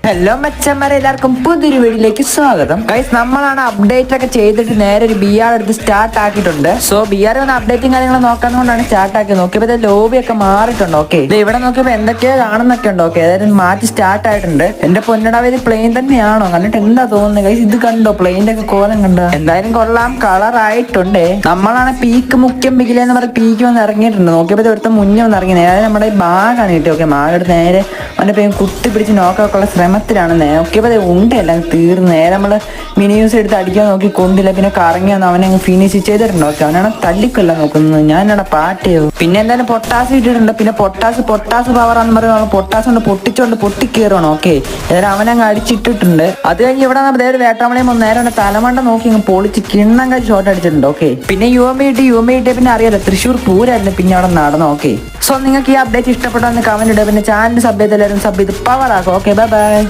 Hello മച്ചന്മാരെ, എല്ലാവർക്കും പുതിയൊരു വീഡിയോയിലേക്ക് സ്വാഗതം. ഗൈസ്, നമ്മളാണ് അപ്ഡേറ്റ് ഒക്കെ ചെയ്തിട്ട് നേരെ ഒരു ബി ആർ എടുത്ത് സ്റ്റാർട്ട് ആക്കിയിട്ടുണ്ട്. സോ ബി ആർ ഒന്ന് അപ്ഡേറ്റും കാര്യങ്ങളും നോക്കാന്നുകൊണ്ടാണ് സ്റ്റാർട്ട് ആക്കി നോക്കിയപ്പോൾ ലോബി ഒക്കെ മാറിയിട്ടുണ്ട്. ഓക്കെ, ഇവിടെ നോക്കിയപ്പോൾ എന്തൊക്കെയോ കാണുന്നൊക്കെ ഉണ്ട്. ഓക്കെ, അതായത് മാറ്റി സ്റ്റാർട്ട് ആയിട്ടുണ്ട്. എന്റെ പൊന്നടാവ്, ഇത് പ്ലെയിൻ തന്നെയാണോ? കണ്ടിട്ട് എന്താ തോന്നുന്നത് ഗൈസ്? ഇത് കണ്ടോ, പ്ലെയിന്റെ ഒക്കെ കോലം കണ്ടോ? എന്തായാലും കൊള്ളാം, കളർ ആയിട്ടുണ്ട്. നമ്മളാണ് പീക്ക് മുഖ്യം ബിഗിലെന്ന് പറഞ്ഞ് പീക്ക് വന്ന് ഇറങ്ങിയിട്ടുണ്ട്. നോക്കിയപ്പോൾ ഇവിടുത്തെ മുന്നേ വന്ന് ഇറങ്ങി. നേരെ നമ്മുടെ ഈ ബാഗാണ് കിട്ടി. ഓക്കെ, ബാഗെടുത്ത് നേരെ അവന്റെ പേര് കുത്തി പിടിച്ച് നോക്കാനുള്ള ശ്രമത്തിലാണ്. നോക്കിയപ്പോൾ ഉണ്ടെല്ലാം തീർന്ന് നേരെ നമ്മള് മിനിയൂസ് എടുത്ത് അടിക്കാൻ നോക്കി കൊണ്ടില്ല. പിന്നെ കറങ്ങി വന്ന് അവനെ ഫിനിഷ് ചെയ്തിട്ടുണ്ട്. ഓക്കെ, അവനാണ് തല്ലിക്കൊല്ല നോക്കുന്നത്. ഞാനാണ് പാട്ടിയോ. പിന്നെ എന്തായാലും പൊട്ടാസ് ഇട്ടിട്ടുണ്ട്. പിന്നെ പൊട്ടാസ് പവറാന്ന് പറയുമ്പോൾ പൊട്ടാസ് കൊണ്ട് പൊട്ടിച്ചോണ്ട് പൊട്ടിക്കേറുവാണ്. ഓക്കെ, ഏതായാലും അവനങ്ങ് അടിച്ചിട്ടിട്ടുണ്ട്. അത് കഴിഞ്ഞ് ഇവിടെ നമ്മൾ വേട്ടാമളയും നേരെ തലമണ്ട നോക്കി അങ്ങ് പൊളിച്ച് കിണ്ണം കഴിച്ച് ഷോട്ട് അടിച്ചിട്ടുണ്ട്. ഓക്കെ, പിന്നെ യു എം ഇട്ട് പിന്നെ അറിയാലോ, തൃശ്ശൂർ പൂരായിരുന്നു പിന്നെ അവിടെ നടന്നു. ഓക്കെ, സോ നിങ്ങൾക്ക് ഈ അപ്ഡേറ്റ് ഇഷ്ടപ്പെട്ടോ എന്ന് കമന്റ് ഇടുക. പിന്നെ ചാനൽ സബ് ചെയ്ത് എല്ലാവരും സബ് ചെയ്ത് പവർ ആക്കും. Okay, bye bye.